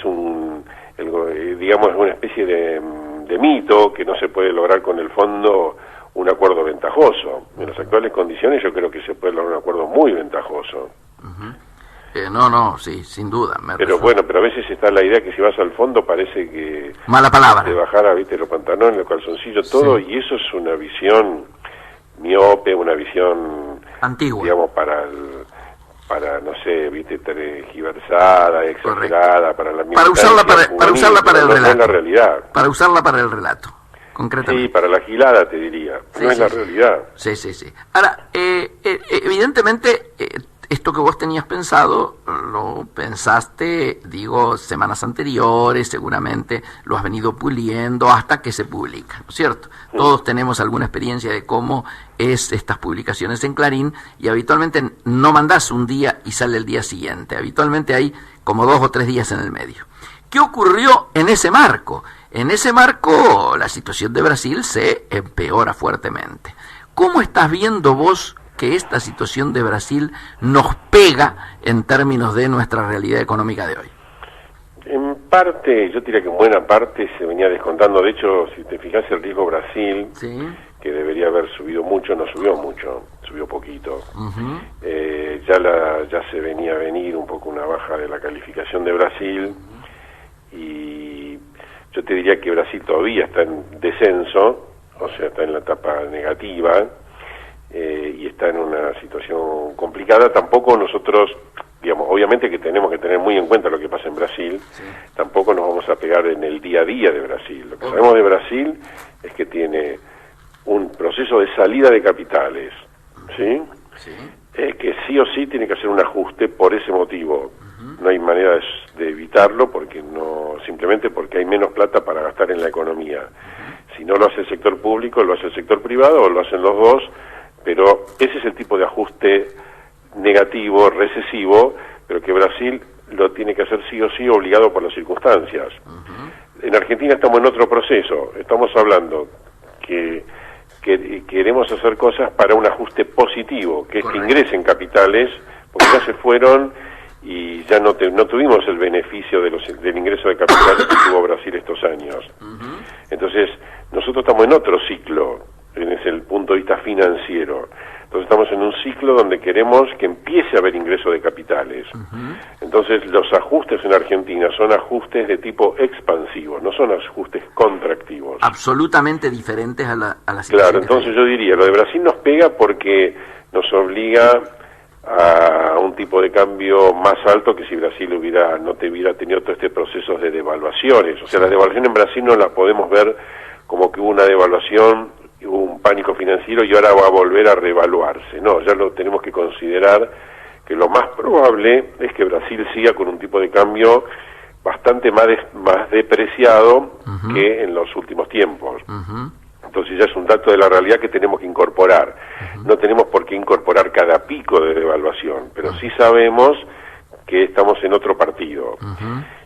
digamos, una especie de mito que no se puede lograr con el fondo un acuerdo ventajoso. En las actuales condiciones yo creo que se puede lograr un acuerdo muy ventajoso. Sí, sin duda. Pero bueno, pero a veces está la idea que si vas al fondo parece que... Mala palabra. Te bajara, viste, los pantalones, los calzoncillos, todo, y eso es una visión miope, una visión... antigua. Digamos, para no sé, viste, tergiversada, exagerada, para la usarla para el relato. No es la realidad. Para usarla para el relato. Concretamente. Sí, para la gilada te diría, no es la realidad. Sí. Ahora, evidentemente, esto que vos tenías pensado, lo pensaste, semanas anteriores, seguramente lo has venido puliendo hasta que se publica, ¿no es cierto? Todos tenemos alguna experiencia de cómo es estas publicaciones en Clarín, y habitualmente no mandás un día y sale el día siguiente, habitualmente hay como 2 o 3 días en el medio. ¿Qué ocurrió en ese marco? En ese marco la situación de Brasil se empeora fuertemente. ¿Cómo estás viendo vos que esta situación de Brasil nos pega en términos de nuestra realidad económica de hoy? En parte, yo diría que en buena parte se venía descontando. De hecho, si te fijas, el riesgo Brasil, Sí. que debería haber subido mucho, no subió mucho, subió poquito. Ujú. Ya se venía a venir un poco una baja de la calificación de Brasil, y yo te diría que Brasil todavía está en descenso, o sea, está en la etapa negativa, y está en una situación complicada. Tampoco nosotros, digamos, obviamente que tenemos que tener muy en cuenta lo que pasa en Brasil, tampoco nos vamos a pegar en el día a día de Brasil. Lo que sabemos de Brasil es que tiene un proceso de salida de capitales, ¿sí? Sí. Que sí o sí tiene que hacer un ajuste por ese motivo. No hay manera de evitarlo, porque simplemente porque hay menos plata para gastar en la economía. Si no lo hace el sector público, lo hace el sector privado, o lo hacen los dos, pero ese es el tipo de ajuste negativo, recesivo, pero que Brasil lo tiene que hacer sí o sí, obligado por las circunstancias. En Argentina estamos en otro proceso, estamos hablando que queremos hacer cosas para un ajuste positivo, que es que ingresen capitales, porque ya se fueron y ya no tuvimos el beneficio del ingreso de capitales que tuvo Brasil estos años. Entonces, nosotros estamos en otro ciclo, desde el punto de vista financiero. Entonces estamos en un ciclo donde queremos que empiece a haber ingreso de capitales. Entonces los ajustes en Argentina son ajustes de tipo expansivo, no son ajustes contractivos. Absolutamente diferentes a la situación. Claro, entonces yo diría, lo de Brasil nos pega porque nos obliga a un tipo de cambio más alto que si Brasil no hubiera tenido todo este proceso de devaluaciones. O sea, la devaluación en Brasil no la podemos ver como que hubo una devaluación, hubo un pánico financiero y ahora va a volver a revaluarse. No, ya lo tenemos que considerar que lo más probable es que Brasil siga con un tipo de cambio bastante más depreciado que en los últimos tiempos. Entonces ya es un dato de la realidad que tenemos que incorporar. No tenemos por qué incorporar cada pico de devaluación, pero sí sabemos que estamos en otro partido.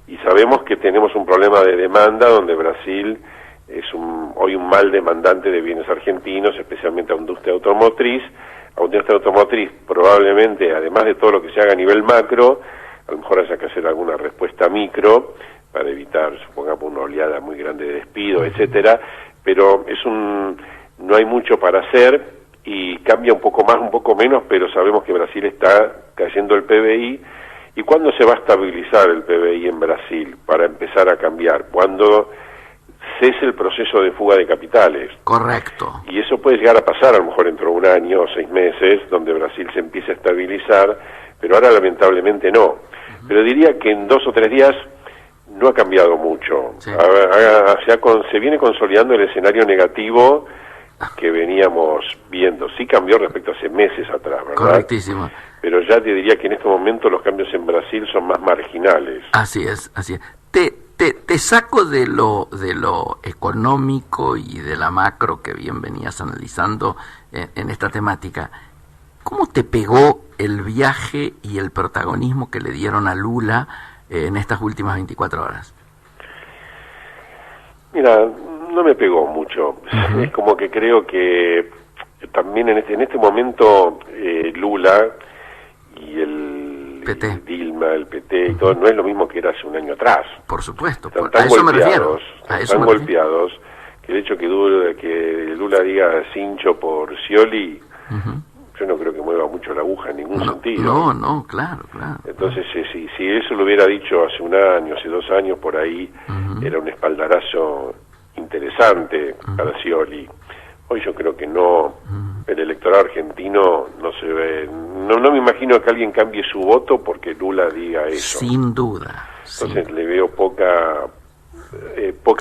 Y sabemos que tenemos un problema de demanda donde Brasil es hoy un mal demandante de bienes argentinos, especialmente a la industria automotriz. A la industria automotriz probablemente, además de todo lo que se haga a nivel macro, a lo mejor haya que hacer alguna respuesta micro para evitar, supongamos, una oleada muy grande de despido, etcétera, pero no hay mucho para hacer y cambia un poco más, un poco menos, pero sabemos que Brasil está cayendo el PBI. ¿Y cuándo se va a estabilizar el PBI en Brasil para empezar a cambiar? Cuando cese el proceso de fuga de capitales. Correcto. Y eso puede llegar a pasar a lo mejor dentro de un año o 6 meses, donde Brasil se empiece a estabilizar, pero ahora lamentablemente no. Pero diría que en 2 o 3 días no ha cambiado mucho. Sí. Se viene consolidando el escenario negativo que veníamos viendo. Sí cambió respecto a hace meses atrás, ¿verdad? Correctísimo. Pero ya te diría que en este momento los cambios en Brasil son más marginales. Así es, así es. Te saco de lo económico y de la macro que bien venías analizando en esta temática. ¿Cómo te pegó el viaje y el protagonismo que le dieron a Lula en estas últimas 24 horas? Mira, no me pegó mucho. Es como que creo que también en este momento Lula y el PT. Dilma, el PT y todo, no es lo mismo que era hace un año atrás. Por supuesto, Están a tan eso me refiero. tan golpeados, que el hecho que Lula diga cincho por Scioli, yo no creo que mueva mucho la aguja en ningún sentido. No, claro. Entonces, si eso lo hubiera dicho hace un año, hace 2 años, por ahí, era un espaldarazo interesante para Scioli. Hoy yo creo que no, el electorado argentino no se ve, no me imagino que alguien cambie su voto porque Lula diga eso. Sin duda. Entonces le veo poca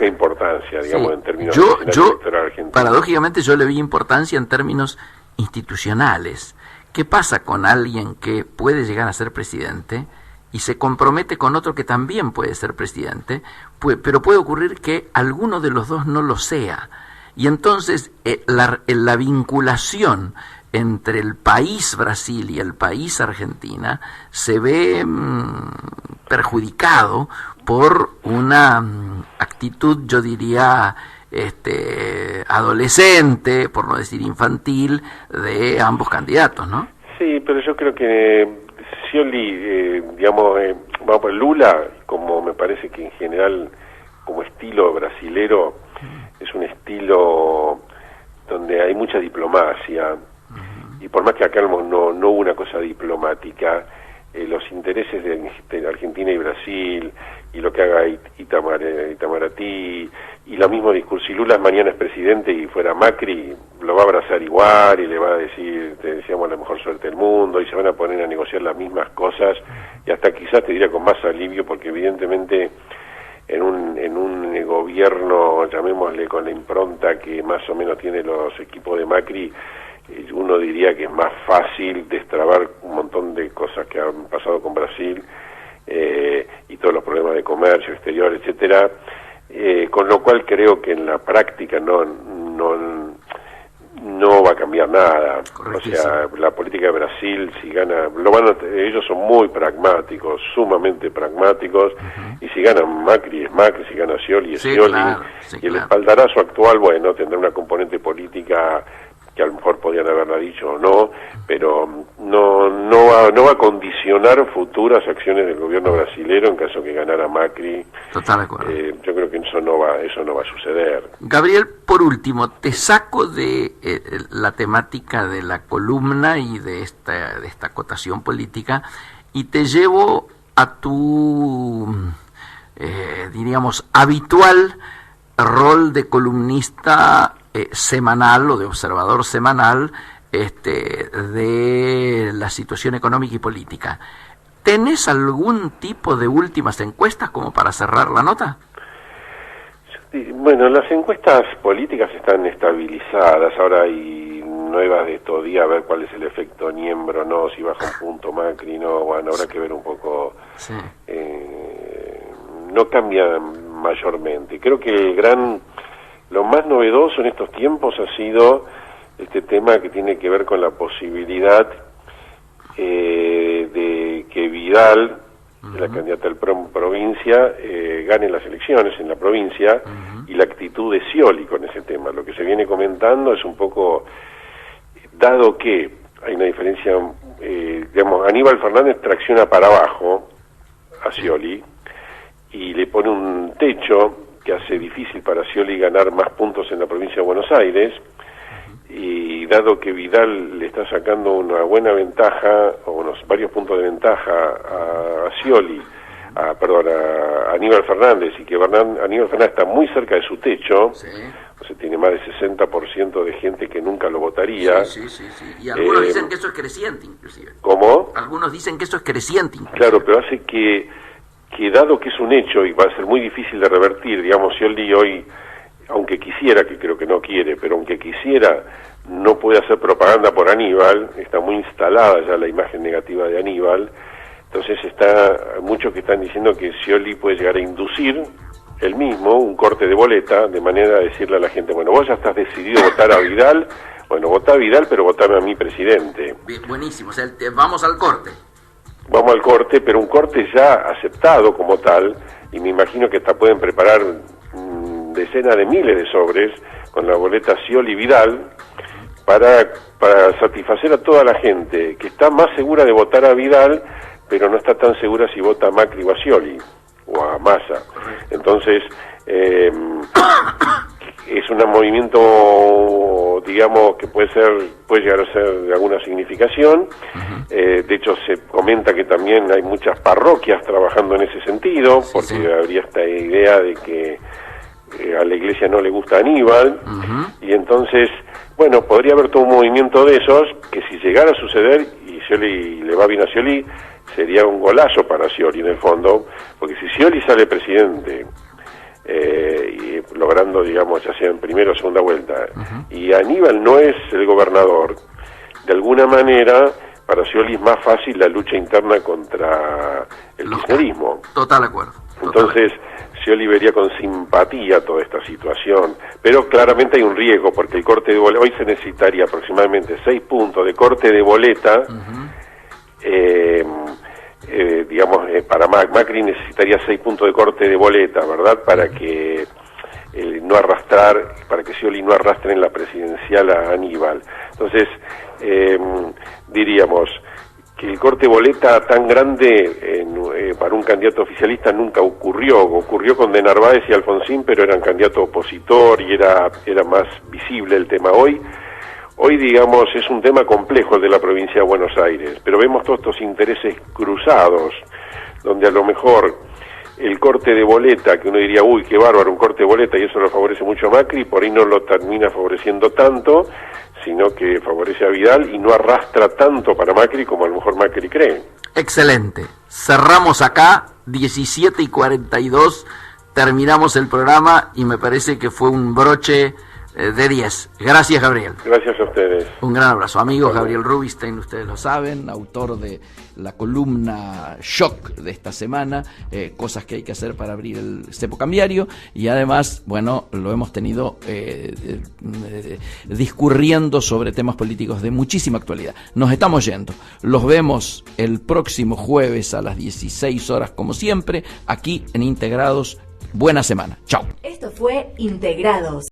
importancia, digamos, en términos yo, electoral argentino. Paradójicamente yo le vi importancia en términos institucionales. ¿Qué pasa con alguien que puede llegar a ser presidente y se compromete con otro que también puede ser presidente, pero puede ocurrir que alguno de los dos no lo sea? Y entonces la vinculación entre el país Brasil y el país Argentina se ve perjudicado por una actitud, yo diría, adolescente, por no decir infantil, de ambos candidatos, ¿no? Sí, pero yo creo que Scioli, Lula, como me parece que en general, como estilo brasilero, es un estilo donde hay mucha diplomacia, y por más que acá no hubo una cosa diplomática, los intereses de Argentina y Brasil, y lo que haga Itamaraty, y lo mismo discurso, si Lula mañana es presidente y fuera Macri, lo va a abrazar igual y le va a decir, te deseamos la mejor suerte del mundo, y se van a poner a negociar las mismas cosas, y hasta quizás te diría con más alivio, porque evidentemente en un gobierno, llamémosle con la impronta que más o menos tiene los equipos de Macri, uno diría que es más fácil destrabar un montón de cosas que han pasado con Brasil, y todos los problemas de comercio exterior, etcétera, con lo cual creo que en la práctica no va a cambiar nada. O sea, la política de Brasil, si gana, ellos son muy pragmáticos, sumamente pragmáticos, y si gana Macri es Macri, si gana Scioli es Scioli, y el espaldarazo actual, bueno, tendrá una componente política que a lo mejor podían haberla dicho o no, pero no va a condicionar futuras acciones del gobierno brasilero en caso que ganara Macri. Total de acuerdo. Yo creo que eso no va a suceder. Gabriel, por último, te saco de la temática de la columna y de esta acotación política y te llevo a tu, diríamos, habitual rol de columnista semanal o de observador semanal de la situación económica y política. ¿Tenés algún tipo de últimas encuestas como para cerrar la nota? Bueno, las encuestas políticas están estabilizadas, ahora hay nuevas de estos días, a ver cuál es el efecto Niembro, no, si baja un punto Macri, no, bueno, habrá que ver un poco. Sí. No cambia mayormente. Creo que lo más novedoso en estos tiempos ha sido este tema que tiene que ver con la posibilidad de que Vidal, la candidata del provincia, gane las elecciones en la provincia, y la actitud de Scioli con ese tema. Lo que se viene comentando es un poco, dado que hay una diferencia, Aníbal Fernández tracciona para abajo a Scioli y le pone un techo que hace difícil para Scioli ganar más puntos en la provincia de Buenos Aires, y dado que Vidal le está sacando una buena ventaja, o varios puntos de ventaja a Scioli, a Aníbal Fernández, y que Aníbal Fernández está muy cerca de su techo, o sea, tiene más del 60% de gente que nunca lo votaría. Sí. Y algunos dicen que eso es creciente, inclusive. ¿Cómo? Algunos dicen que eso es creciente, inclusive. Claro, pero hace que dado que es un hecho y va a ser muy difícil de revertir, digamos, Scioli hoy, aunque quisiera, que creo que no quiere, pero aunque quisiera, no puede hacer propaganda por Aníbal, está muy instalada ya la imagen negativa de Aníbal, entonces muchos que están diciendo que Scioli puede llegar a inducir él mismo un corte de boleta, de manera de decirle a la gente, bueno, vos ya estás decidido a votar a Vidal, bueno, votá a Vidal, pero votame a mi presidente. Bien, buenísimo, o sea, vamos al corte. Vamos al corte, pero un corte ya aceptado como tal, y me imagino que hasta pueden preparar decenas de miles de sobres con la boleta Scioli-Vidal para satisfacer a toda la gente que está más segura de votar a Vidal, pero no está tan segura si vota a Macri o a Scioli o a Massa. Entonces es un movimiento, digamos, que puede llegar a ser de alguna significación. De hecho, se comenta que también hay muchas parroquias trabajando en ese sentido, porque habría esta idea de que a la iglesia no le gusta Aníbal, y entonces, bueno, podría haber todo un movimiento de esos, que si llegara a suceder, y Scioli le va bien a Scioli, sería un golazo para Scioli en el fondo, porque si Scioli sale presidente, y logrando, digamos, ya sea en primera o segunda vuelta, y Aníbal no es el gobernador, de alguna manera para Scioli es más fácil la lucha interna contra el kirchnerismo. Total acuerdo. Entonces Scioli vería con simpatía toda esta situación, pero claramente hay un riesgo, porque el corte de boleta, hoy se necesitaría aproximadamente 6 puntos de corte de boleta, digamos, para Macri necesitaría 6 puntos de corte de boleta, ¿verdad? Para que no arrastrar, para que Scioli no arrastre en la presidencial a Aníbal. Entonces, diríamos que el corte boleta tan grande para un candidato oficialista nunca ocurrió con de Narváez y Alfonsín, pero eran candidato opositor y era más visible el tema. Hoy, digamos, es un tema complejo el de la provincia de Buenos Aires, pero vemos todos estos intereses cruzados, donde a lo mejor el corte de boleta, que uno diría, uy, qué bárbaro, un corte de boleta, y eso lo favorece mucho a Macri, por ahí no lo termina favoreciendo tanto, sino que favorece a Vidal y no arrastra tanto para Macri como a lo mejor Macri cree. Excelente. Cerramos acá, 17:42, terminamos el programa y me parece que fue un broche de 10. Gracias, Gabriel. Gracias a ustedes. Un gran abrazo. Amigos, Gabriel Rubinstein, ustedes lo saben, autor de la columna Shock de esta semana, cosas que hay que hacer para abrir el cepo cambiario, y además, bueno, lo hemos tenido discurriendo sobre temas políticos de muchísima actualidad. Nos estamos yendo. Los vemos el próximo jueves a las 16 horas, como siempre, aquí en Integrados. Buena semana. Chao. Esto fue Integrados.